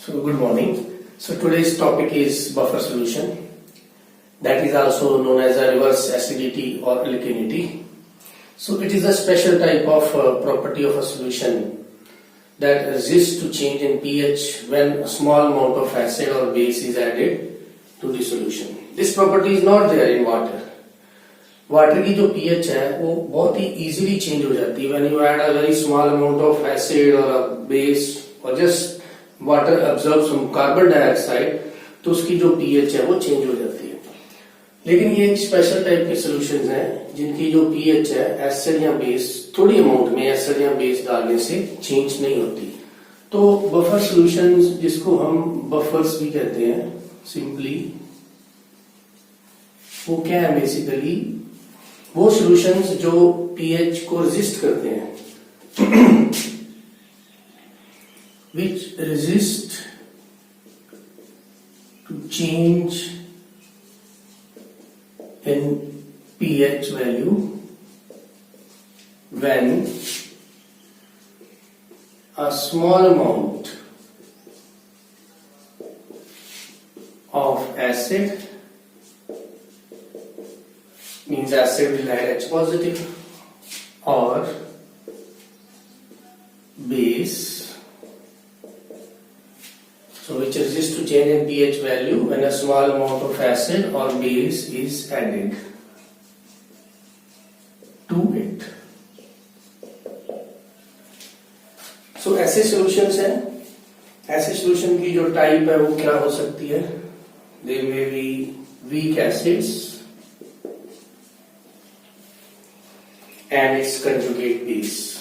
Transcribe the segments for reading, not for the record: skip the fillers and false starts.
So good morning. So today's topic is buffer solution, that is also known as a reverse acidity or alkalinity. So it is a special type of property of a solution that resists to change in pH when a small amount of acid or base is added to the solution. This property is not there in water. Water की जो pH है वो बहुत ही easily change हो जाती है when you add a very small amount of acid or a base or just water absorbs some carbon dioxide तो उसकी जो pH है वो change हो जाती है. लेकिन ये एक स्पेशल टाइप के सॉल्यूशंस हैं जिनकी जो pH है एसिड या बेस थोड़ी अमाउंट में एसिड या बेस डालने से चेंज नहीं होती. तो बफर सॉल्यूशंस जिसको हम बफर्स भी कहते हैं सिंपली, वो क्या है बेसिकली वो सॉल्यूशंस जो pH को रेजिस्ट करते हैं which resist to change in pH value when a small amount of acid, means acid will add H positive, or base, so which resists to change in pH value when a small amount of acid or base is added to it. So ऐसे solutions हैं. ऐसे solution की जो type है वो क्या हो सकती है? They may be weak acids and its conjugate base.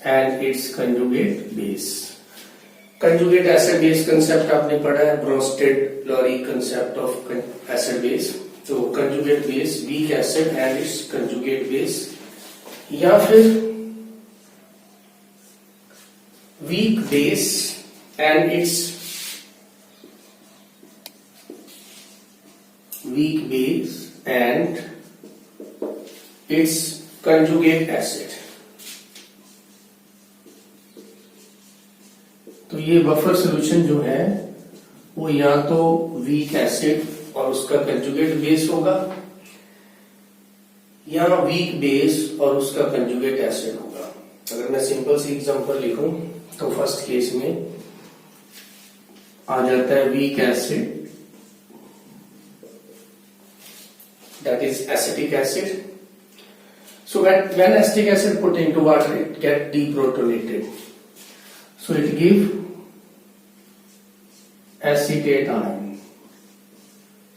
And its conjugate base. Conjugate acid base concept आपने पढ़ा है, Bronsted-Lowry concept of acid base. तो conjugate base, weak acid and its conjugate base, या फिर weak base and its weak base and its conjugate acid. तो ये buffer solution जो है वो या तो वीक एसिड और उसका कंजुगेट बेस होगा या वीक बेस और उसका कंजुगेट एसिड होगा. अगर मैं सिंपल सी एग्जांपल लिखूं तो फर्स्ट केस में आ जाता है weak acid, that is acetic acid. So when acetic acid put into water, it get deprotonated. So it give acetate ion.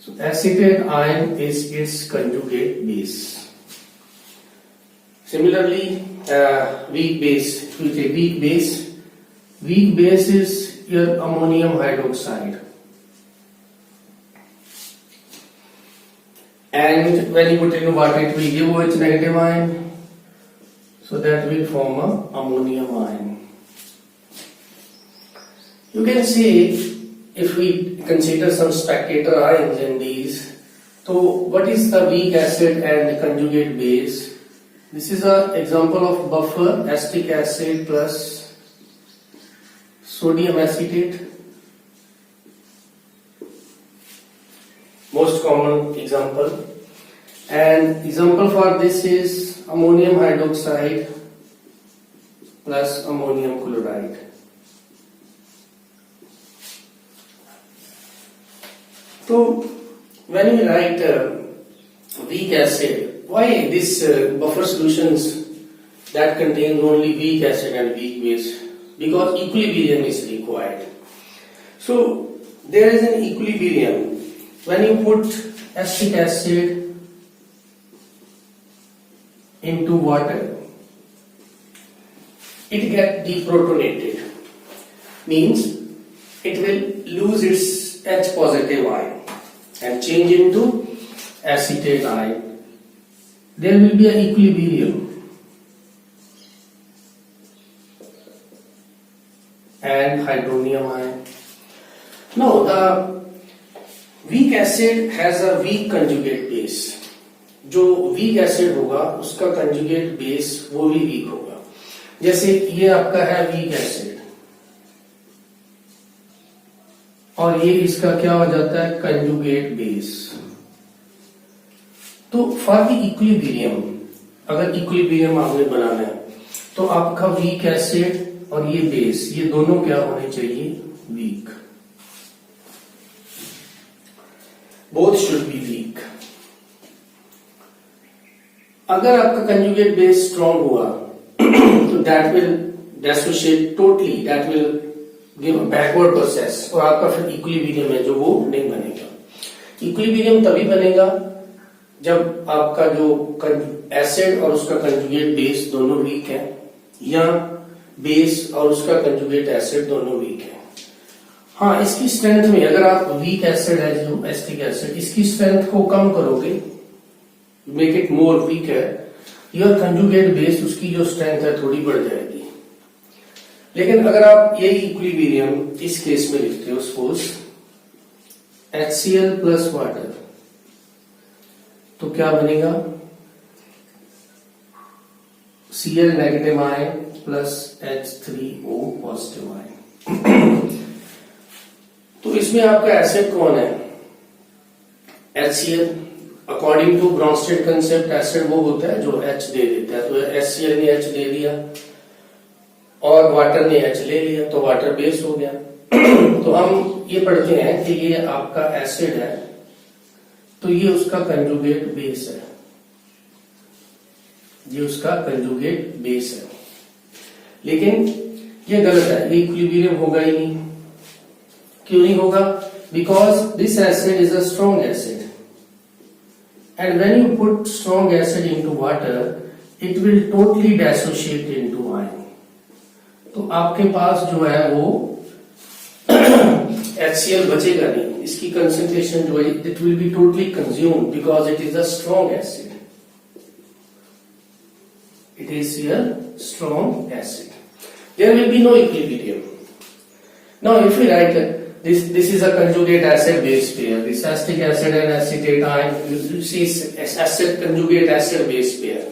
So acetate ion is its conjugate base. Similarly, weak base. If you take weak base is your ammonium hydroxide. And when you put it in water, it will give OH negative ion, so that will form a ammonium ion. You can see if we consider some spectator ions in these, so what is the weak acid and conjugate base? This is an example of buffer acetic acid plus sodium acetate. Most common example, and example for this is ammonium hydroxide plus ammonium chloride. So when we write weak acid, why this buffer solutions that contain only weak acid and weak base? Because equilibrium is required. So there is an equilibrium. When you put acetic acid into water, it gets deprotonated, means it will lose its H positive ion and change into acetate ion. There will be an equilibrium and hydronium ion. No, the weak acid has a weak conjugate base. जो weak acid होगा उसका conjugate base वो भी week होगा। जैसे ये आपका है वीक एसिड और ये इसका क्या हो जाता है कंजुगेट बेस। तो फॉर द इक्विलिब्रियम, अगर इक्विलिब्रियम आपने बनाना है तो आपका वीक एसिड और ये बेस ये दोनों क्या होने चाहिए weak, both should be weak. अगर आपका कंजुगेट बेस स्ट्रॉन्ग हुआ तो that will dissociate totally, that will give backward process और आपका फिर इक्विलिब्रियम है जो वो नहीं बनेगा। इक्विलिब्रियम तभी बनेगा जब आपका जो एसिड और उसका कंजुगेट बेस दोनों वीक है, या बेस और उसका कंजुगेट एसिड दोनों वीक है। हाँ, इसकी स्ट्रेंथ में अगर आप वीक एसिड है जो एसिटिक एसिड, इसकी स्ट्रेंथ को कम करोगे, मेक इट मोर वीक है, योर कंजुगेट बेस उसकी जो स्ट्रेंथ है थोड़ी बढ़ जाएगी। लेकिन अगर आप यही इक्विलिब्रियम इस केस में लिखते हो, सपोज HCl प्लस वाटर, तो क्या बनेगा Cl negative ion plus H3O positive ion. तो इसमें आपका एसिड कौन है HCl। According to Bronsted concept acid वो होता है जो H दे देता है, तो HCl ने H दे दिया और वाटर ने H ले लिया तो वाटर बेस हो गया। तो हम ये पढ़ते हैं कि ये आपका एसिड है तो ये उसका कंजुगेट बेस है, ये उसका कंजुगेट बेस है। लेकिन ये गलत है, ये इक्विलिब्रियम होगा ही नहीं। क्यों नहीं होगा? Because this acid is a strong acid and when you put strong acid into water it will totally dissociate into ion. तो आपके पास जो है वो HCl बचेगा नहीं, इसकी कंसेंट्रेशन जो है it will be totally consumed because it is a strong acid, it is a strong acid. There will be no equilibrium. Now if we write this is a conjugate acid base pair, this acetic acid and acetate ion, you see acid conjugate acid base pair,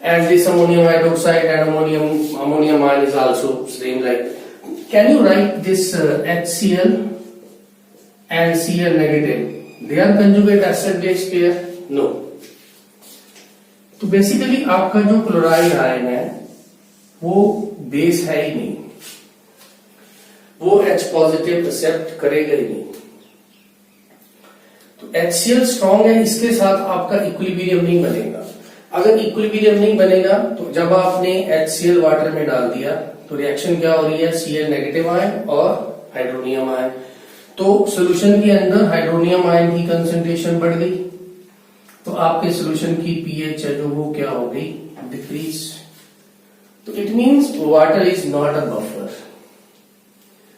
and this ammonium hydroxide and ammonium ion is also same. Like, can you write this HCl and Cl negative, they are conjugate acid base pair? No. तो basically आपका जो chloride ion है वो base है ही नहीं, वो H positive accept करेगा ही नहीं। तो HCl स्ट्रॉन्ग है, इसके साथ आपका इक्विलिब्रियम नहीं बनेगा। अगर इक्विलिब्रियम नहीं बनेगा तो जब आपने HCl वाटर में डाल दिया तो रिएक्शन क्या हो रही है, Cl नेगेटिव आयन और हाइड्रोनियम आयन। तो सोल्यूशन के अंदर हाइड्रोनियम आयन की कंसेंट्रेशन बढ़ गई तो आपके सोल्यूशन की पीएच है जो वो क्या हो गई, डिक्रीज। तो it means water is not a buffer.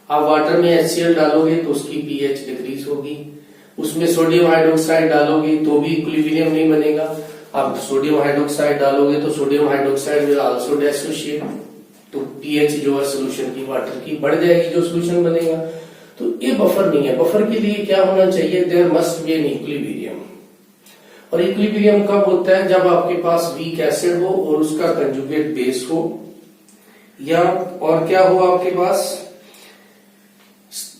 आप वाटर में HCl डालोगे तो उसकी पीएच डिक्रीज होगी, उसमें सोडियम हाइड्रोक्साइड डालोगे तो भी इक्विलिब्रियम नहीं बनेगा। आप सोडियम हाइड्रोक्साइड डालोगे तो sodium hydroxide will also dissociate, तो पीएच जो है सोल्यूशन की वाटर की बढ़ जाएगी जो सोल्यूशन बनेगा। तो ये बफर नहीं है। बफर के लिए क्या होना चाहिए, there must be an equilibrium. और इक्विलिब्रियम कब होता है, जब आपके पास वीक एसिड हो और उसका कंजुगेट बेस हो, या और क्या हो आपके पास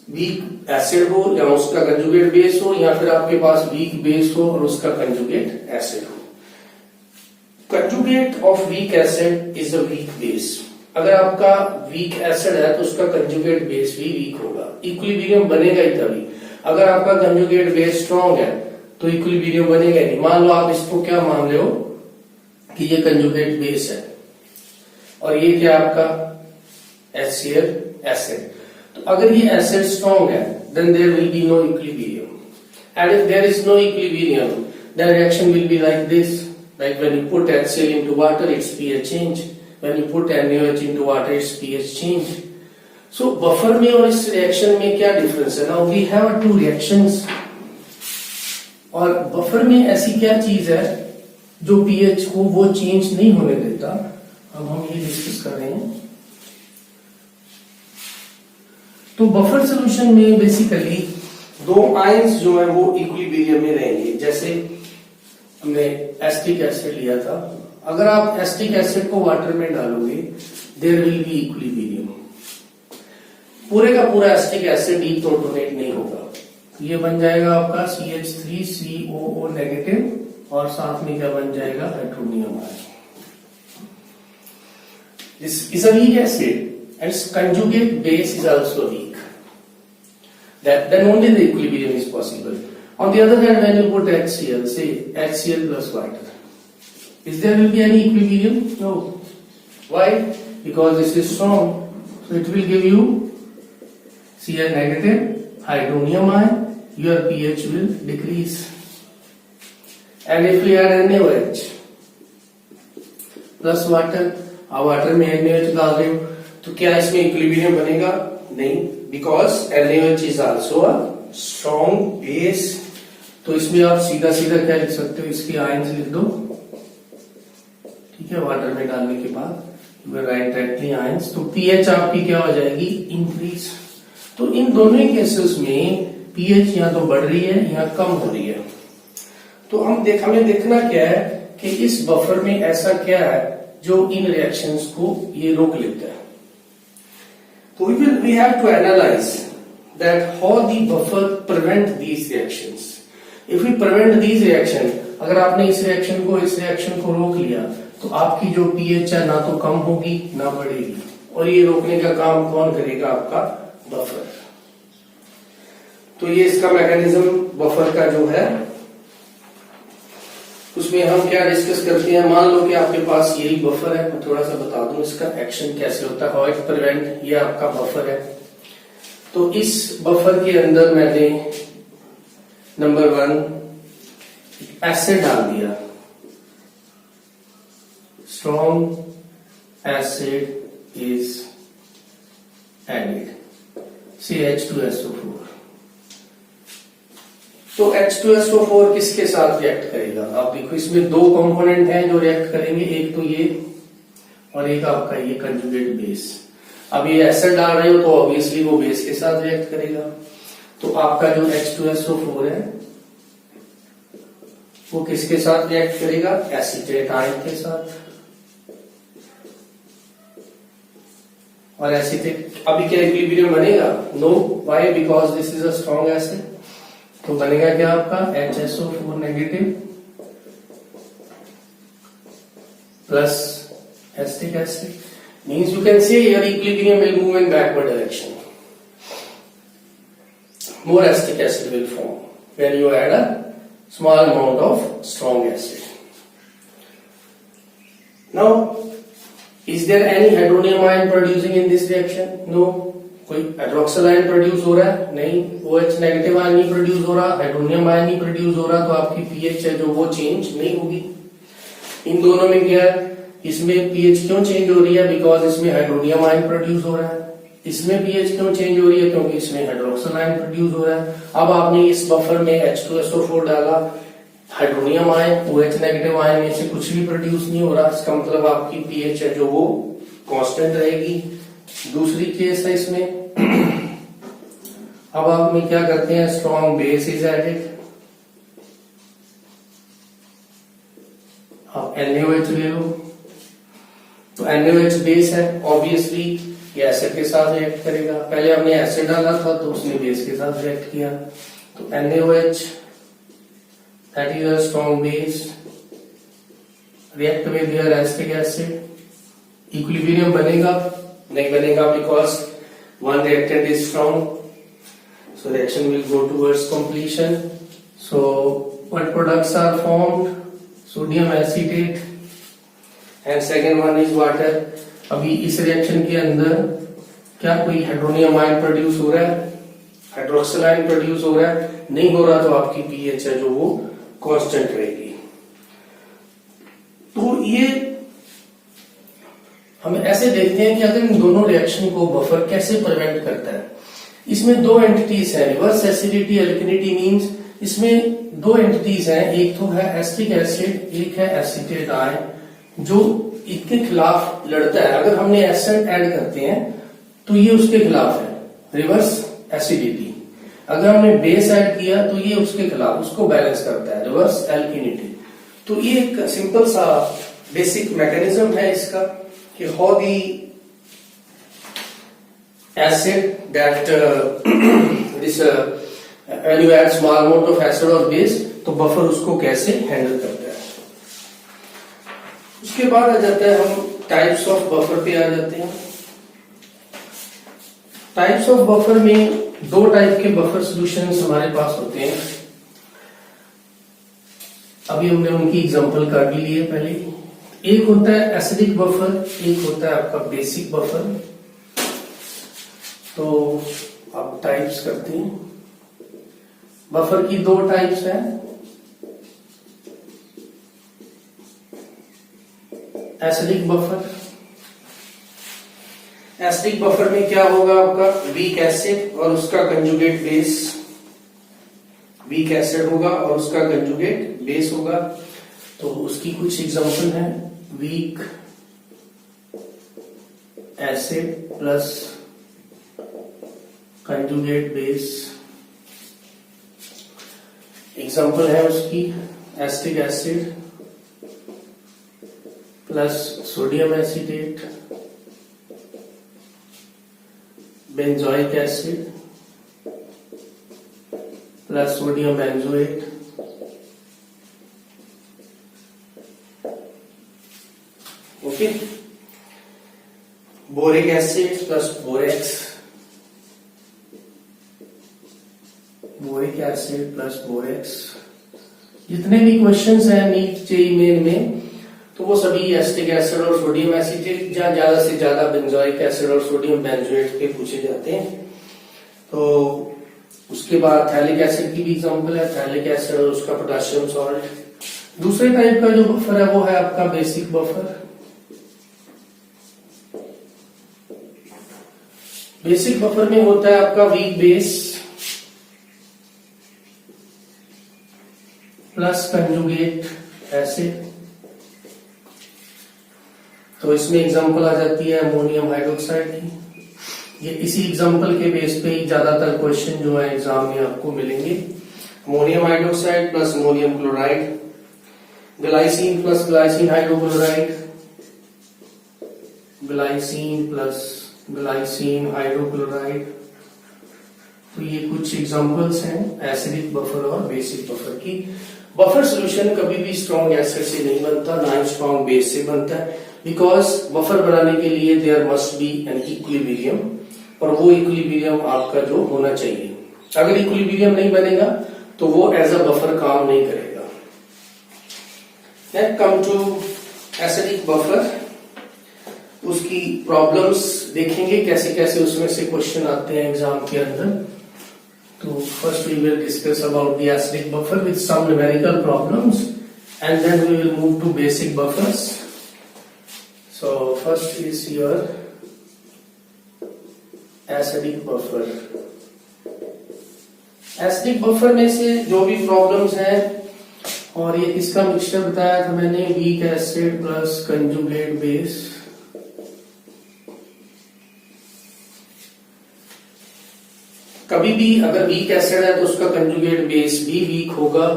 वीक एसिड हो या उसका कंजुगेट बेस हो, या फिर आपके पास वीक बेस हो और उसका कंजुगेट एसिड हो। Conjugate of weak acid is a weak base. अगर आपका वीक एसिड है तो उसका कंजुगेट बेस भी वीक होगा, इक्विलिब्रियम बनेगा ही तभी। अगर आपका कंजुगेट बेस स्ट्रॉन्ग है तो इक्विलिब्रियम बनेगा नहीं। मान लो आप इसको क्या मान रहे हो कि ये कंजुगेट बेस है और ये क्या आपका HCl एसिड। तो अगर ये एसिड स्ट्रॉन्ग है then there will be no equilibrium, and if there is no equilibrium then reaction will be like this, like when you put HCl into water its pH change, when you put NaOH into water its pH change. So buffer में और इस reaction में क्या difference है? Now we have two reactions, और buffer में ऐसी क्या चीज है जो पीएच को वो चेंज नहीं होने देता। अब हम ये डिस्कस कर रहे हैं। तो बफर सॉल्यूशन में बेसिकली दो आयंस जो है वो इक्विलिब्रियम में रहेंगे। जैसे हमने एसिटिक एसिड लिया था, अगर आप एसिटिक एसिड को वाटर में डालोगे देयर विल बी इक्विलिब्रियम, पूरे का पूरा एसिटिक एसिड डीप्रोटोनेट नहीं होगा, ये बन जाएगा आपका CH3COO नेगेटिव और साथ में क्या बन जाएगा hydronium ion. This is a weak acid and its conjugate base is also weak. Then only the equilibrium is possible. On the other hand, when you put HCl, say HCl plus water, is there will be any equilibrium? No. Why? Because this is strong, so it will give you Cl negative hydronium ion. Your pH will decrease. And if we add NaOH plus water, आप water में NaOH डाल रहे हो तो क्या इसमें equilibrium बनेगा? नहीं, because NaOH is also a strong base. तो इसमें आप सीधा सीधा क्या लिख सकते हो, इसके आयंस लिख दो, ठीक है, वाटर में डालने के बाद यू राइट डायरेक्टली आयंस, तो पीएच आपकी क्या हो जाएगी? इंक्रीज। तो इन दोनों ही केसेस में पीएच या तो बढ़ रही है या कम हो रही है। तो हमें देखना क्या है कि इस बफर में ऐसा क्या है जो इन रिएक्शंस को ये रोक लेता है। तो we have to analyze that how the buffer prevent these reactions. If we prevent these reaction, अगर आपने इस रिएक्शन को रोक लिया तो आपकी जो पीएच है ना तो कम होगी ना बढ़ेगी, और ये रोकने का काम कौन करेगा? आपका बफर। तो ये इसका मैकेनिज्म बफर का जो है उसमें हम क्या डिस्कस करते हैं। मान लो कि आपके पास यही बफर है, मैं थोड़ा सा बता दूं इसका एक्शन कैसे होता है, हाउ इट प्रिवेंट। ये आपका बफर है, तो इस बफर के अंदर मैंने नंबर 1 एसिड डाल दिया, strong acid is added, CH2SO4। तो H2SO4 किसके साथ रिएक्ट करेगा? आप देखो इसमें दो कंपोनेंट हैं जो रिएक्ट करेंगे, एक तो ये और एक आपका ये कंजुगेट बेस। अब ये एसिड डाल रहे हो तो ऑब्वियसली वो बेस के साथ रिएक्ट करेगा। तो आपका जो H2SO4 है वो किसके साथ रिएक्ट करेगा? एसीटेट आयन के साथ। और एसीटेट अभी क्या इक्विलिब्रियम बनेगा? No. Why? Because this is a strong acid. तो बनेगा क्या आपका? HSO4 negative plus acetic acid. Means you can say your equilibrium will move in backward direction. More acetic acid will form when you add a small amount of strong acid. Now, is there any hydronium ion producing in this reaction? No. कोई hydroxyl ion produce हो रहा है? नहीं। OH negative ion नहीं produce हो रहा, hydronium ion नहीं produce हो रहा, तो आपकी पीएच है जो वो चेंज नहीं होगी। इन दोनों में क्या है? इसमें पीएच क्यों चेंज हो रही है? बिकॉज इसमें हाइड्रोनियम आयन प्रोड्यूस हो रहा है। इसमें पीएच क्यों चेंज हो रही है? क्योंकि इसमें हाइड्रोक्सिल आयन प्रोड्यूस हो रहा है। अब आपने इस बफर में H2SO4 डाला, hydronium ion OH negative ion में से कुछ भी प्रोड्यूस नहीं हो रहा, इसका मतलब आपकी पीएच है जो वो कांस्टेंट रहेगी। दूसरी केस है इसमें अब आप में क्या करते हैं? स्ट्रॉन्ग बेस इज एडेड, आप NaOH ले लो, तो NaOH बेस है, ऑब्वियसली ये एसिड के साथ रिएक्ट करेगा। पहले हमने एसिड डाला था तो उसने बेस के साथ रिएक्ट किया, तो NaOH that is a strong base react with your acetic acid. Equilibrium बनेगा? नहीं बनेगा, because one reactant is strong, so reaction will go towards completion. So what products are formed? Sodium acetate and second one is water. अभी इस reaction के अंदर क्या कोई hydronium ion produce हो रहा है? हाइड्रोक्सिल आयन प्रोड्यूस हो रहा है? नहीं हो रहा, तो आपकी पीएच है जो वो कांस्टेंट रहेगी। तो ये हम ऐसे देखते हैं कि अगर इन दोनों रिएक्शन को बफर कैसे प्रिवेंट करता है। इसमें दो एंटिटीज है, रिवर्स एसिडिटी एल्किनिटी, मींस इसमें दो एंटिटीज हैं, एक तो है एसिटिक एसिड, एक है एसीटेट आयन, जो इसके खिलाफ लड़ता है। अगर हमने एसिड ऐड करते हैं तो ये उसके खिलाफ है, रिवर्स एसिडिटी। अगर हमने बेस ऐड किया तो ये उसके खिलाफ, उसको बैलेंस करता है, रिवर्स एल्किनिटी। तो ये एक सिंपल सा बेसिक मैकेनिज्म है इसका कि how the acid that this when you add small amount of acid और बेस, तो बफर उसको कैसे हैंडल करता है। उसके बाद आ जाता है हम टाइप्स ऑफ बफर पे आ जाते हैं। टाइप्स ऑफ बफर में दो टाइप के बफर सॉल्यूशंस हमारे पास होते हैं। अभी हमने उनकी एग्जांपल कर भी लिए पहले। एक होता है एसिडिक बफर, एक होता है आपका बेसिक बफर। तो अब टाइप्स करते हैं। बफर की दो टाइप्स हैं, एसिडिक बफर। एसिडिक बफर में क्या होगा आपका वीक एसिड और उसका कंजुगेट बेस, वीक एसिड होगा और उसका कंजुगेट बेस होगा। तो उसकी कुछ एग्जांपल है, weak acid plus conjugate base. Example है उसकी acetic acid plus sodium acetate, benzoic acid plus sodium benzoate, okay. Boric acid plus borax, boric acid plus borax. जितने भी क्वेश्चंस हैं नीट जेईई मेन में, तो वो सभी एसिटिक एसिड और सोडियम एसिटेट या ज्यादा से ज्यादा बेंजोइक एसिड और सोडियम बेंजोएट के पूछे जाते हैं। तो उसके बाद थैलिक एसिड की भी एग्जांपल है, थैलिक एसिड और उसका पोटेशियम सॉल्ट। दूसरे टाइप का जो बफर है वो है आपका बेसिक बफर। बेसिक बफर में होता है आपका weak base plus conjugate acid. तो इसमें एग्जांपल आ जाती है अमोनियम हाइड्रोक्साइड की। ये इसी एग्जांपल के बेस पे ही ज्यादातर क्वेश्चन जो है एग्जाम में आपको मिलेंगे। Ammonium hydroxide plus ammonium chloride, glycine plus glycine hydrochloride, glycine plus glycine hydrochloride. तो ये कुछ एग्जांपल्स हैं एसिडिक बफर और बेसिक बफर की। बफर सॉल्यूशन कभी भी स्ट्रॉन्ग एसिड से नहीं बनता, ना ही स्ट्रॉन्ग बेस से बनता है, बिकॉज बफर बनाने के लिए there must be an equilibrium, और वो इक्विलिब्रियम आपका जो होना चाहिए। अगर इक्विलिब्रियम नहीं बनेगा तो वो एज अ बफर काम नहीं करेगा। Next come to acidic buffer, उसकी प्रॉब्लम्स देखेंगे कैसे कैसे उसमें से क्वेश्चन आते हैं एग्जाम के अंदर। तो first we will discuss about the acidic buffer with some numerical problems and then we will move to basic buffers. So first is your acidic buffer. Acidic buffer में से जो भी प्रॉब्लम्स हैं, और ये किसका मिक्सचर बताया था मैंने, weak acid plus conjugate base. कभी भी अगर वीक एसिड है तो उसका कंजुगेट बेस भी वीक होगा।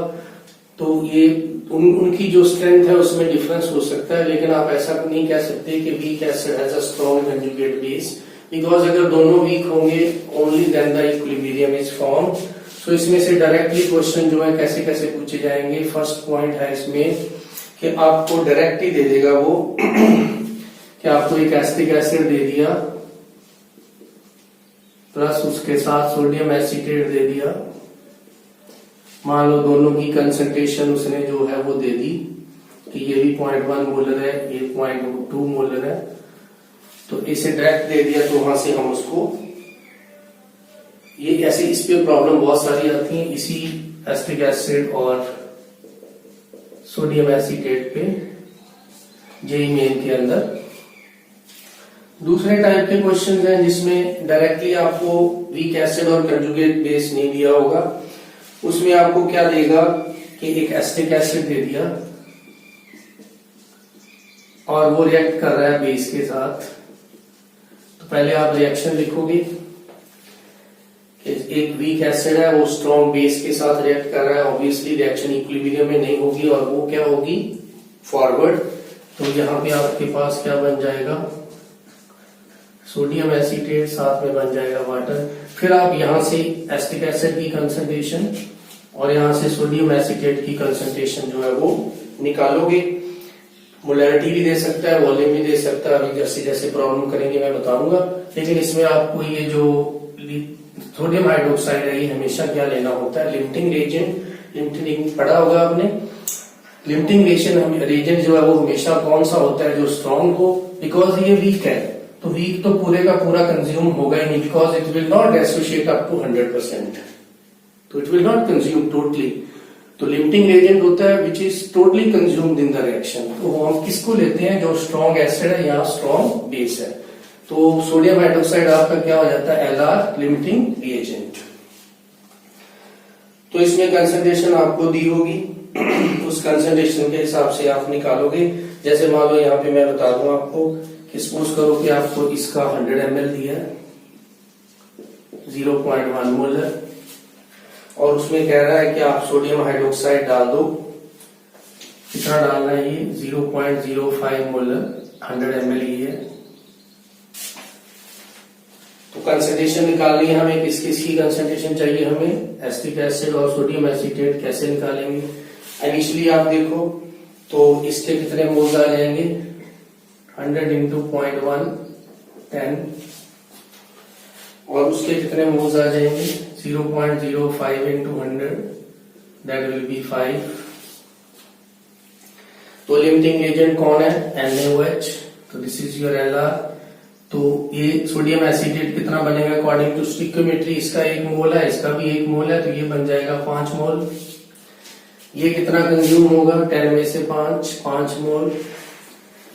तो ये उनकी जो स्ट्रेंथ है उसमें डिफरेंस हो सकता है, लेकिन आप ऐसा नहीं कह सकते कि weak acid has a strong conjugate base, because अगर दोनों वीक होंगे only then the equilibrium is form. So इसमें से डायरेक्टली क्वेश्चन जो है कैसे कैसे पूछे जाएंगे। फर्स्ट पॉइंट है इसमें कि आपको डायरेक्ट ही दे देगा वो कि आपको एक एसिटिक एसिड दे दिया प्लस उसके साथ सोडियम एसिटेट दे दिया। मान लो दोनों की कंसंट्रेशन उसने जो है वो दे दी कि ये भी 0.1 मोलर है, ये 0.2 मोलर है, तो इसे डायरेक्ट दे दिया। तो वहां से हम उसको ये ऐसे इस पे प्रॉब्लम बहुत सारी आती है इसी एसिटिक एसिड और सोडियम एसिटेट पे जेईई मेन के अंदर। दूसरे टाइप के क्वेश्चन हैं जिसमें डायरेक्टली आपको वीक एसिड और कंजुगेट बेस नहीं दिया होगा। उसमें आपको क्या देगा कि एक एसिटिक एसिड दे दिया और वो रिएक्ट कर रहा है बेस के साथ। तो पहले आप रिएक्शन लिखोगे एक वीक एसिड है वो स्ट्रॉन्ग बेस के साथ रिएक्ट कर रहा है, ऑब्वियसली रिएक्शन इक्विलिब्रियम में नहीं होगी और वो क्या होगी, फॉरवर्ड। तो यहाँ पे आपके पास क्या बन जाएगा, सोडियम एसीटेट, साथ में बन जाएगा वाटर। फिर आप यहाँ से एसिटिक एसिड की कंसंट्रेशन और यहाँ से सोडियम एसीटेट की कंसंट्रेशन जो है वो निकालोगे। मोलैरिटी भी दे सकता है, वॉल्यूम भी दे सकता है, अभी जैसे जैसे प्रॉब्लम करेंगे मैं बताऊंगा। लेकिन इसमें आपको ये जो सोडियम हाइड्रोक्साइड है ये हमेशा क्या लेना होता है, लिमिटिंग रेजेंट। लिमिटिंग पढ़ा होगा आपने, लिमिटिंग रेजेंट जो है वो हमेशा कौन सा होता है, जो स्ट्रॉन्ग हो, बिकॉज ये वीक है तो वीक तो पूरे का पूरा कंज्यूम होगा ही नहीं, because it will not associate up to 100%, तो it will not consume totally. तो लिमिटिंग एजेंट होता है which is totally consumed in the reaction. तो हम किसको लेते हैं, जो स्ट्रॉन्ग एसिड है या स्ट्रॉन्ग बेस है। तो सोडियम हाइड्रोक्साइड आपका क्या हो जाता है, एलआर, लिमिटिंग एजेंट। तो इसमें कंसंट्रेशन आपको दी होगी, उस कंसंट्रेशन के हिसाब से आप निकालोगे। जैसे मान लो यहाँ पे मैं बता दूं आपको कि सपोज करो कि आपको इसका 100 ml दिया है, 0.1 मोल है, और उसमें कह रहा है कि आप सोडियम हाइड्रोक्साइड डाल दो। कितना डालना है, ये 0.05 मोल, 100 ml ये है। तो कंसंट्रेशन निकालनी है हमें, किस किस की कंसंट्रेशन चाहिए हमें, एसिटिक एसिड और सोडियम एसीटेट। कैसे निकालेंगे, इनिशियली आप देखो तो इसके कितने मोल्स आ जाएंगे, 100 इंटू 0.1 10, और उसके कितने मोल्स आ जाएंगे, 0.05 इंटू 100 दैट विल बी 5। तो लिमिटिंग एजेंट कौन है, NaOH, तो दिस इज योर एलआर। तो ये सोडियम एसीटेट कितना बनेगा अकॉर्डिंग टू स्टिक्योमेट्री, इसका 1 मोल है, इसका भी 1 मोल है, तो ये बन जाएगा 5 मोल। ये कितना कंज्यूम होगा, 10 में से 5 मोल।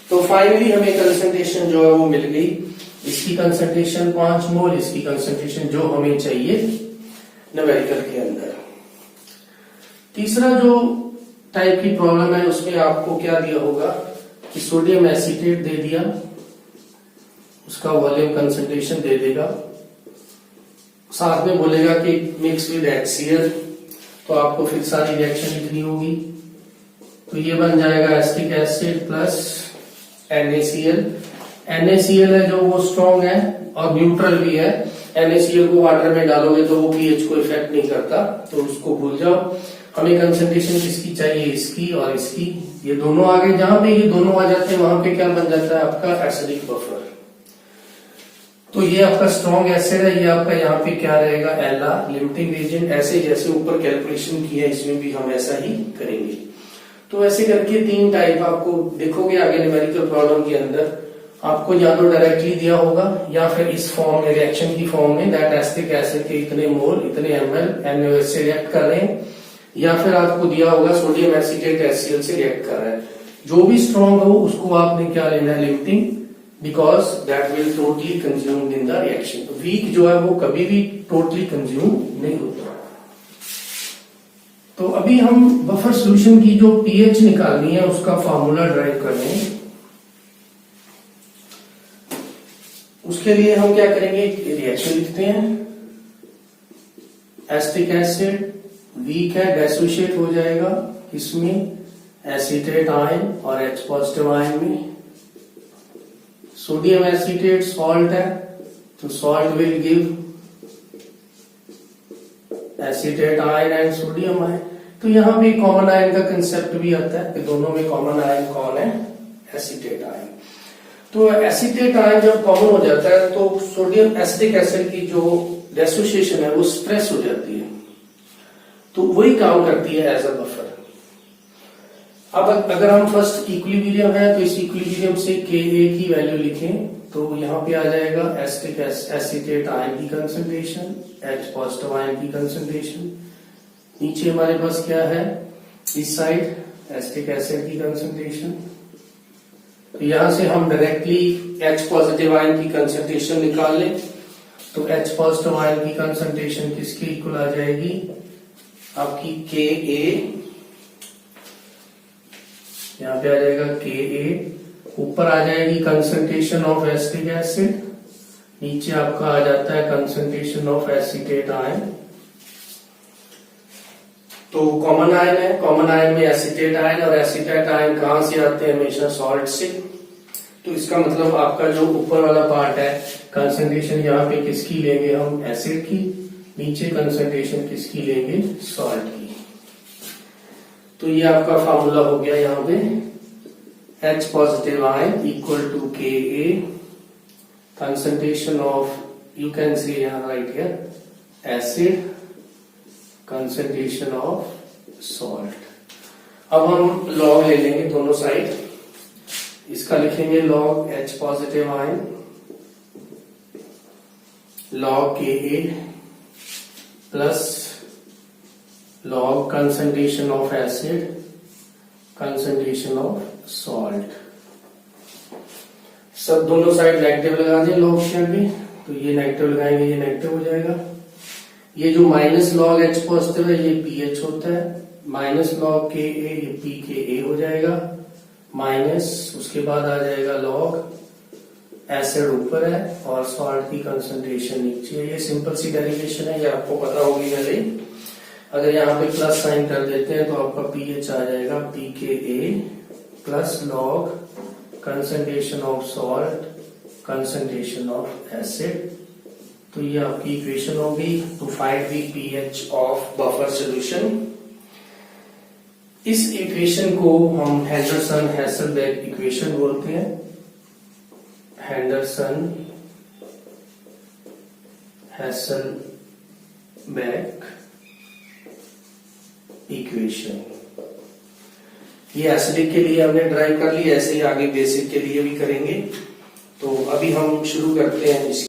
तो फाइनली हमें कंसंट्रेशन जो है वो मिल गई, इसकी कंसंट्रेशन 5 मोल, इसकी कंसंट्रेशन जो हमें चाहिए न्यूमेरिकल के अंदर। तीसरा जो टाइप की प्रॉब्लम है उसमें आपको क्या दिया होगा कि सोडियम एसीटेट दे दिया, उसका वॉल्यूम कंसंट्रेशन दे देगा, साथ में बोलेगा कि मिक्स विद HCl, तो आपको फिर सारी रिएक्शन लिखनी होगी। तो ये बन जाएगा acetic acid plus NaCl। NaCl है जो वो स्ट्रॉन्ग है और न्यूट्रल भी है। NaCl को वाटर में डालोगे तो वो pH को इफेक्ट नहीं करता, तो उसको भूल जाओ। हमें कंसंट्रेशन किसकी चाहिए, इसकी और इसकी। ये दोनों आगे, जहां पे ये दोनों आ जाते हैं वहां पे क्या बन जाता है आपका एसिडिक बफर। तो ये आपका स्ट्रॉन्ग एसिड है, ये आपका यहाँ पे क्या रहेगा, एलआर, लिमिटिंग एजेंट। ऐसे जैसे ऊपर कैलकुलेशन किया है इसमें भी हम ऐसा ही करेंगे। तो ऐसे करके 3 टाइप आपको देखोगे आगे न्यूमेरिकल प्रॉब्लम के अंदर, आपको या तो डायरेक्टली दिया होगा या फिर इस फॉर्म में, रिएक्शन की फॉर्म में, दैट एसिटिक एसिड के इतने मोल, इतने ml NaOH से रिएक्ट कर रहे हैं, या फिर आपको दिया होगा सोडियम एसीटेट HCl से रिएक्ट कर रहा है। जो भी स्ट्रॉन्ग हो उसको आपने क्या लेना है, limiting, because that will totally consumed in the reaction. Weak जो है वो कभी भी टोटली कंज्यूम नहीं होता। तो अभी हम बफर सॉल्यूशन की जो पीएच निकालनी है उसका फार्मूला ड्राइव कर रहे हैं। उसके लिए हम क्या करेंगे, रिएक्शन लिखते हैं। एसिटिक एसिड वीक है, डिसोशिएट हो जाएगा इसमें एसीटेट आयन और H पॉजिटिव आयन में। सोडियम एसीटेट सॉल्ट है, तो salt will give acetate ion and sodium ion. तो यहां पे कॉमन आयन का कंसेप्ट भी आता है कि दोनों में कॉमन आयन कौन है, एसीटेट आयन। तो एसीटेट आयन जब कॉमन हो जाता है तो सोडियम एसिटिक एसिड की जो डिसोसिएशन है वो स्ट्रेस हो जाती है, तो वही काम करती है एज अ बफर। अब अगर हम फर्स्ट इक्विलिब्रियम है तो इस इक्विलिब्रियम से Ka की वैल्यू लिखें तो यहाँ पे आ जाएगा एसिटिक एसीटेट आयन की कंसंट्रेशन, H पॉजिटिव आयन की कंसंट्रेशन। नीचे हमारे पास क्या है, इस साइड एसिटिक एसिड की कंसंट्रेशन। तो यहां से हम डायरेक्टली H पॉजिटिव आयन की कंसंट्रेशन निकाल लें, तो H पॉजिटिव आयन की कंसंट्रेशन किसके इक्वल आ जाएगी, आपकी Ka, यहाँ पे आ जाएगा Ka, ऊपर आ जाएगी कंसंट्रेशन ऑफ एसिटिक एसिड नीचे आपका आ जाता है कंसंट्रेशन ऑफ एसीटेट आयन। तो कॉमन आयन है, कॉमन आयन में एसीटेट आयन, और एसीटेट आयन कहां से आते हैं? हमेशा सॉल्ट से। तो इसका मतलब आपका जो ऊपर वाला पार्ट है, कंसंट्रेशन यहाँ पे किसकी लेंगे हम? एसिड की। नीचे कंसंट्रेशन किसकी लेंगे? सॉल्ट की। तो ये आपका फार्मूला हो गया यहाँ पे, H positive ion equal to Ka, concentration of, you can see यहाँ right here, acid, concentration of salt। अब हम log ले लेंगे दोनों साइड। इसका लिखेंगे log H positive ion log Ka plus log concentration of acid, concentration of salt। सब दोनों साइड नेगेटिव लगा दें log के आगे, तो ये नेगेटिव लगाएंगे, ये नेगेटिव हो जाएगा। ये जो माइनस log H पॉजिटिव है ये pH होता है, माइनस log Ka ये pKa हो जाएगा, माइनस उसके बाद आ जाएगा log एसिड ऊपर है और सॉल्ट की कंसंट्रेशन नीचे है। ये सिंपल सी डेरिवेशन है, ये आपको पता होगी पहले। अगर यहाँ पे प्लस साइन कर देते हैं तो आपका pH आ जाएगा pKa plus log concentration of salt, concentration of acid। तो ये आपकी इक्वेशन होगी to find the pH of buffer solution. इस इक्वेशन को हम हेंडरसन हेसलबैक इक्वेशन बोलते हैं, हेंडरसन हेसलबैक इक्वेशन। ये एसिडिक के लिए हमने ड्राइव कर ली, ऐसे ही आगे बेसिक के लिए भी करेंगे। तो अभी हम शुरू करते हैं